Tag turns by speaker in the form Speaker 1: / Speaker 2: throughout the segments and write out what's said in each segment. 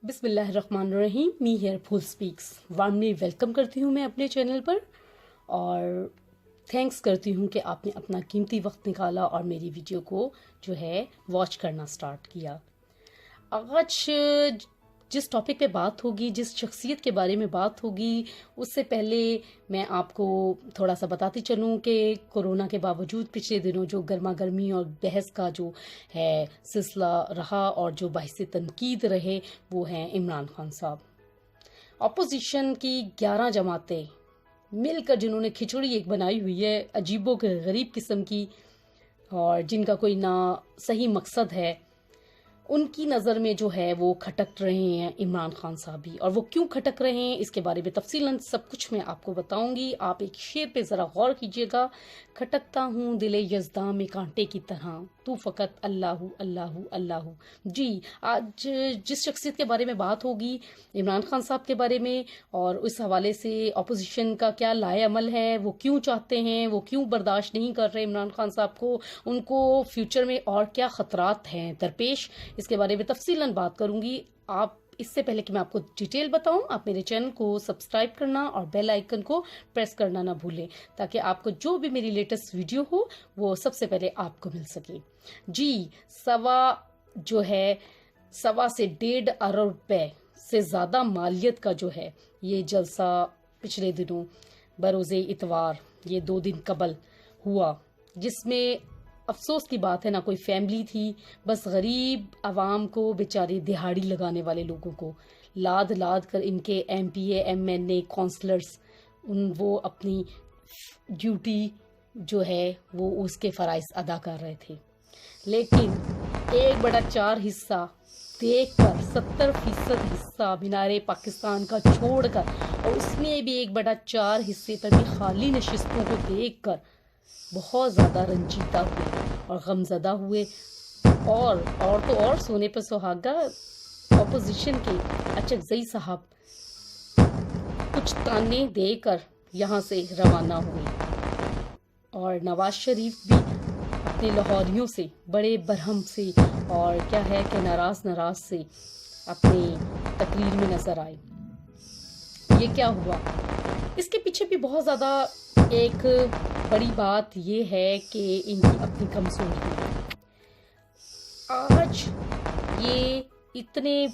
Speaker 1: बिस्मिल्लाहिर्रहमानिर्रहीम। Me here full speaks warmly welcome करती हूँ मैं अपने चैनल पर, और थैंक्स करती हूँ कि आपने अपना कीमती वक्त निकाला और मेरी वीडियो को जो है वॉच करना स्टार्ट किया। आज जिस टॉपिक पे बात होगी, जिस शख्सियत के बारे में बात होगी, उससे पहले मैं आपको थोड़ा सा बताती चलूँ कि कोरोना के बावजूद पिछले दिनों जो गर्मा गर्मी और बहस का जो है सिलसिला रहा और जो बाहिस तनकीद रहे वो हैं इमरान खान साहब। अपोजिशन की 11 जमातें मिलकर जिन्होंने खिचड़ी एक बनाई हुई है अजीबो के गरीब किस्म की, और जिनका कोई ना सही मकसद है, उनकी नज़र में जो है वो खटक रहे हैं इमरान खान साहब भी। और वो क्यों खटक रहे हैं इसके बारे में तफसीलन सब कुछ मैं आपको बताऊंगी। आप एक शेर पे ज़रा गौर कीजिएगा। खटकता हूँ दिले यज़दां में कांटे की तरह, तू फ़कत अल्लाहू अल्लाहू अल्लाहू। जी, आज जिस शख्सियत के बारे में बात होगी इमरान खान साहब के बारे में, और उस हवाले से अपोजिशन का क्या लाए अमल है, वो क्यों चाहते हैं, वो क्यों बर्दाश्त नहीं कर रहे इमरान खान साहब को, उनको फ्यूचर में और क्या ख़तरात हैं दरपेश, इसके बारे में तफसीलन बात करूंगी। आप इससे पहले कि मैं आपको डिटेल बताऊं, आप मेरे चैनल को सब्सक्राइब करना और बेल आइकन को प्रेस करना ना भूलें, ताकि आपको जो भी मेरी लेटेस्ट वीडियो हो वो सबसे पहले आपको मिल सके। जी, सवा से 1.5 अरब रुपए से ज़्यादा मालियत का जो है ये जलसा पिछले दिनों बरोज़े इतवार, ये 2 दिन कबल हुआ, जिसमें अफसोस की बात है ना कोई फैमिली थी, बस गरीब आवाम को, बेचारे दिहाड़ी लगाने वाले लोगों को लाद लाद कर इनके MPA MNA काउंसलर्स वो अपनी ड्यूटी जो है वो उसके फ़राइज़ अदा कर रहे थे। लेकिन 1/4 हिस्सा देखकर, 70% हिस्सा मीनारे पाकिस्तान का छोड़कर, और उसमें भी 1/4 हिस्से पर भी खाली नशिस्तों को देखकर बहुत ज़्यादा रंजीदा हुए और गमज़दा हुए। और तो और सोने पर सुहागा, अपोजिशन के अचकज़ई साहब कुछ ताने देकर यहाँ से रवाना हुए, और नवाज शरीफ भी अपने लाहौरियों से बड़े बरहम से और क्या है कि नाराज़ से अपनी तकरीर में नज़र आए। ये क्या हुआ, इसके पीछे भी बहुत ज़्यादा एक बड़ी बात ये है कि इनकी अपनी कमजोरी है। आज ये इतने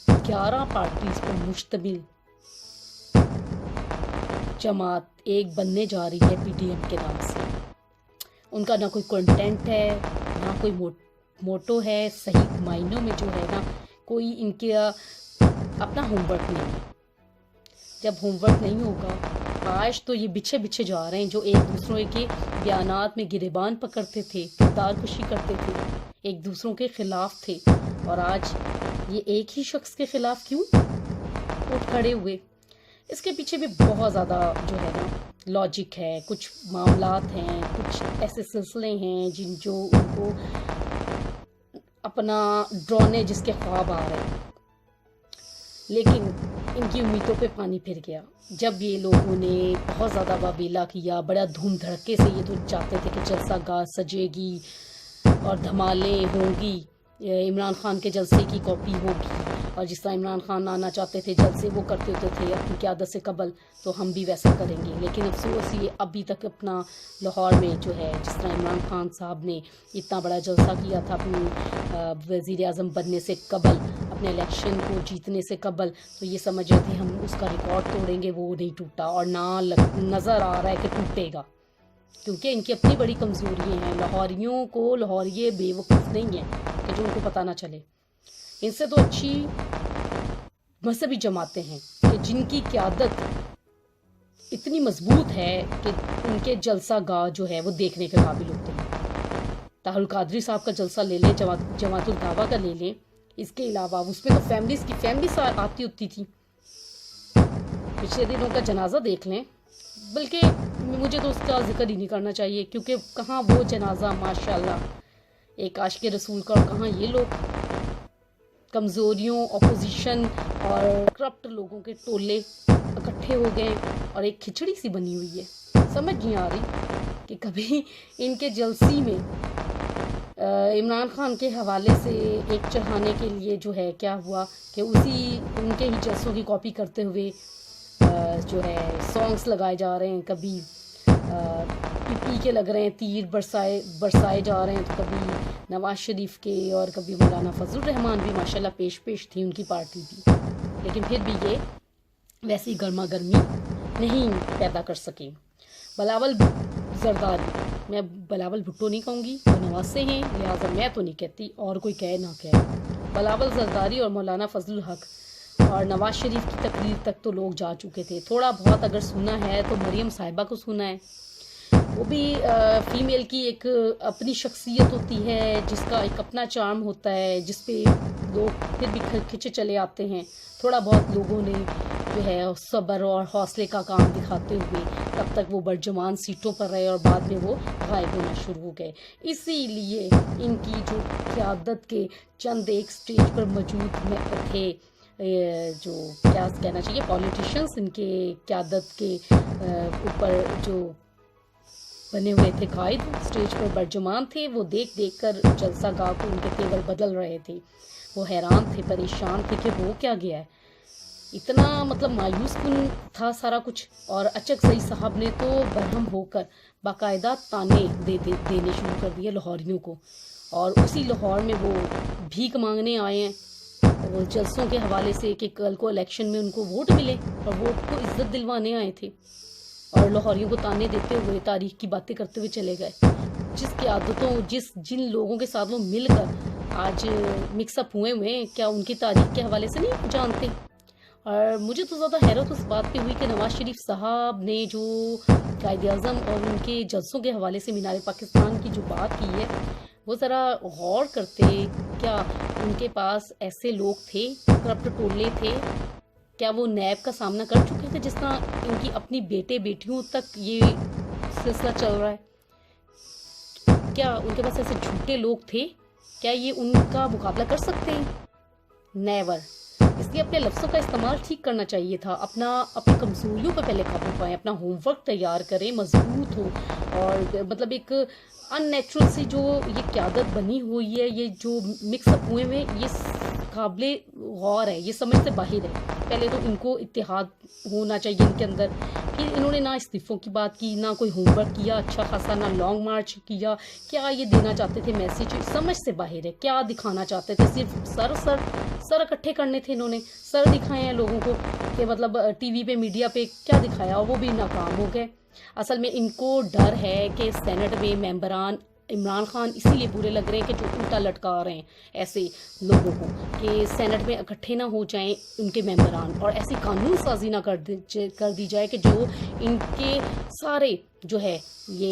Speaker 1: 11 पार्टीज पर मुश्तमिल जमात एक बनने जा रही है PDM के नाम से। उनका ना कोई कंटेंट है, ना कोई मोटो है, सही मायनों में जो है ना कोई इनके अपना होमवर्क नहीं है। जब होमवर्क नहीं होगा, आज तो ये बिछे जा रहे हैं जो एक दूसरों के बयानात में गिरेबान पकड़ते थे, किरदार कुशी करते थे, एक दूसरों के खिलाफ थे, और आज ये एक ही शख्स के खिलाफ क्यों उठ खड़े हुए। इसके पीछे भी बहुत ज़्यादा जो है ना लॉजिक है, कुछ मामलात हैं, कुछ ऐसे सिलसिले हैं जो उनको अपना ड्रोने जिसके ख्वाब आ रहे हैं। लेकिन इनकी उम्मीदों पे पानी फिर गया जब ये लोगों ने बहुत ज़्यादा वाबेला किया। बड़ा धूम धड़के से ये तो चाहते थे कि जलसा गाह सजेगी और धमालें होंगी, इमरान खान के जलसे की कॉपी होगी, और जिस तरह इमरान खान आना चाहते थे जलसे वो करते होते थे अपनी क़यादत से कबल, तो हम भी वैसा करेंगे। लेकिन अफसोस ये अभी तक अपना लाहौर में जो है, जिस तरह इमरान खान साहब ने इतना बड़ा जलसा किया था अपनी वज़ीर आज़म बनने से कबल, अपने इलेक्शन को जीतने से कबल, तो ये समझ रहे थे हम उसका रिकॉर्ड तोड़ेंगे, वो नहीं टूटा, और ना नज़र आ रहा है कि टूटेगा, क्योंकि इनकी अपनी बड़ी कमज़ोरी हैं। लाहौरियों को लाहौरिये बेवकूफ़ नहीं है कि जो उनको पता ना चले। इनसे तो अच्छी मजहबी जमातें हैं कि जिनकी क़यादत इतनी मजबूत है कि उनके जलसा गाह जो है वो देखने के काबिल होते हैं। ताहुल कादरी साहब का जलसा ले लें, जमातुल दावा का ले लें, इसके अलावा उसमें तो फैमिली आती होती थी। पिछले दिनों का जनाजा देख लें, बल्कि मुझे तो उसका जिक्र ही नहीं करना चाहिए, क्योंकि कहाँ वो जनाजा माशाल्लाह एक आशिक़े रसूल का, और कहाँ ये लोग कमज़ोरियों, अपोजिशन और करप्ट लोगों के टोले इकट्ठे हो गए और एक खिचड़ी सी बनी हुई है। समझ नहीं आ रही कि कभी इनके जलसी में عمران خان کے حوالے سے ایک چڑھانے کے لیے جو ہے کیا ہوا کہ ان کے ہی جلسوں کی کاپی کرتے ہوئے جو ہے سانگس لگائے جا رہے ہیں، کبھی پی کے لگ رہے ہیں، تیر برسائے جا رہے ہیں، تو کبھی نواز شریف کے اور کبھی مولانا فضل الرحمان بھی ماشاءاللہ پیش تھی ان کی پارٹی بھی، لیکن پھر بھی یہ ویسی گرما گرمی نہیں پیدا کر سکے۔ بلاول زرداری، میں بلاول بھٹو نہیں کہوں گی، وہ نواز سے ہیں لہٰذا میں تو نہیں کہتی، اور کوئی کہے نہ کہے۔ بلاول زرداری اور مولانا فضل الحق اور نواز شریف کی تقریر تک تو لوگ جا چکے تھے، تھوڑا بہت اگر سنا ہے تو مریم صاحبہ کو سنا ہے، وہ بھی فیمیل کی ایک اپنی شخصیت ہوتی ہے، جس کا ایک اپنا چارم ہوتا ہے، جس پہ لوگ پھر بھی کھچے چلے آتے ہیں۔ تھوڑا بہت لوگوں نے جو ہے صبر اور حوصلے کا کام دکھاتے ہوئے تب تک وہ برجمان سیٹوں پر رہے اور بعد میں وہ غائب ہونا شروع ہو گئے۔ اسی لیے ان کی جو قیادت کے چند ایک سٹیج پر موجود تھے، جو کیا کہنا چاہیے، پولیٹیشنز، ان کے قیادت کے اوپر جو بنے ہوئے تھے قائد، سٹیج پر برجمان تھے، وہ دیکھ کر جلسہ گاہ کو ان کے تیور بدل رہے تھے۔ وہ حیران تھے، پریشان تھے کہ ہو کیا گیا ہے، اتنا مطلب مایوس کن تھا سارا کچھ۔ اور اچک زئی صاحب نے تو برہم ہو کر باقاعدہ تانے دینے شروع کر دیے لاہوریوں کو، اور اسی لاہور میں وہ بھیک مانگنے آئے ہیں وہ جلسوں کے حوالے سے کہ کل کو الیکشن میں ان کو ووٹ ملے، اور ووٹ کو عزت دلوانے آئے تھے، اور لاہوریوں کو تانے دیتے ہوئے تاریخ کی باتیں کرتے ہوئے چلے گئے۔ جس قیادتوں جن لوگوں کے ساتھ وہ مل کر آج مکس اپ ہوئے ہیں، کیا ان کی تاریخ کے حوالے سے نہیں جانتے؟ اور مجھے تو زیادہ حیرت اس بات پہ ہوئی کہ نواز شریف صاحب نے جو قائد اعظم اور ان کے جلسوں کے حوالے سے مینار پاکستان کی جو بات کی ہے، وہ ذرا غور کرتے، کیا ان کے پاس ایسے لوگ تھے، کرپٹ ٹولے تھے، کیا وہ نیب کا سامنا کر چکے تھے جس طرح ان کی اپنی بیٹے بیٹیوں تک یہ سلسلہ چل رہا ہے؟ کیا ان کے پاس ایسے جھوٹے لوگ تھے؟ کیا یہ ان کا مقابلہ کر سکتے ہیں؟ نیور۔ اس لیے اپنے لفظوں کا استعمال ٹھیک کرنا چاہیے تھا، اپنی کمزوریوں پر پہلے قابو پائیں، اپنا ہوم ورک تیار کریں، مضبوط ہو، اور مطلب ایک ان نیچرل سی جو یہ قیادت بنی ہوئی ہے، یہ جو مکس اپ ہوئے ہوئے، یہ قابل غور ہے، یہ سمجھ سے باہر ہے۔ پہلے تو ان کو اتحاد ہونا چاہیے ان کے اندر، پھر انہوں نے نہ استعفوں کی بات کی، نہ کوئی ہوم ورک کیا اچھا خاصا، نہ لانگ مارچ کیا۔ کیا یہ دینا چاہتے تھے میسیج؟ سمجھ سے باہر ہے، کیا دکھانا چاہتے تھے؟ صرف سر اکٹھے کرنے تھے، انہوں نے سر دکھائے ہیں لوگوں کو کہ مطلب ٹی وی پہ میڈیا پہ کیا دکھایا، وہ بھی ناکام ہو گئے۔ اصل میں ان کو ڈر ہے کہ سینٹ میں ممبران عمران خان اسی لیے برے لگ رہے ہیں کہ جو الٹا لٹکا رہے ہیں ایسے لوگوں کو کہ سینٹ میں اکٹھے نہ ہو جائیں ان کے ممبران، اور ایسی قانون سازی نہ کر دی جائے کہ جو ان کے سارے جو ہے یہ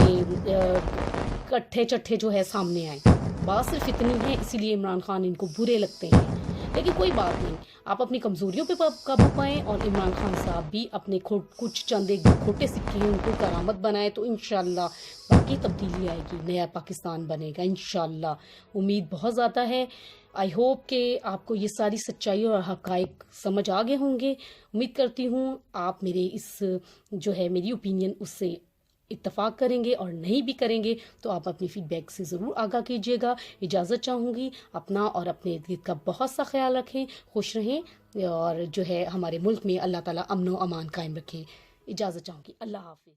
Speaker 1: کٹھے چٹھے جو ہے سامنے آئیں۔ بات صرف اتنی ہے، اسی لیے عمران خان ان کو برے لگتے ہیں، لیکن کوئی بات نہیں، آپ اپنی کمزوریوں پہ قابو پائیں، اور عمران خان صاحب بھی اپنے کچھ چند ایک کھوٹے سکے ہیں ان کو کرامت بنائے، تو انشاءاللہ باقی تبدیلی آئے گی، نیا پاکستان بنے گا انشاءاللہ۔ امید بہت زیادہ ہے، آئی ہوپ کہ آپ کو یہ ساری سچائی اور حقائق سمجھ آ گئے ہوں گے۔ امید کرتی ہوں آپ میرے اس جو ہے میری اوپینین اس سے اتفاق کریں گے، اور نہیں بھی کریں گے تو آپ اپنی فیڈ بیک سے ضرور آگاہ کیجیے گا۔ اجازت چاہوں گی، اپنا اور اپنے ارد گرد کا بہت سا خیال رکھیں، خوش رہیں، اور جو ہے ہمارے ملک میں اللہ تعالیٰ امن و امان قائم رکھیں۔ اجازت چاہوں گی، اللہ حافظ۔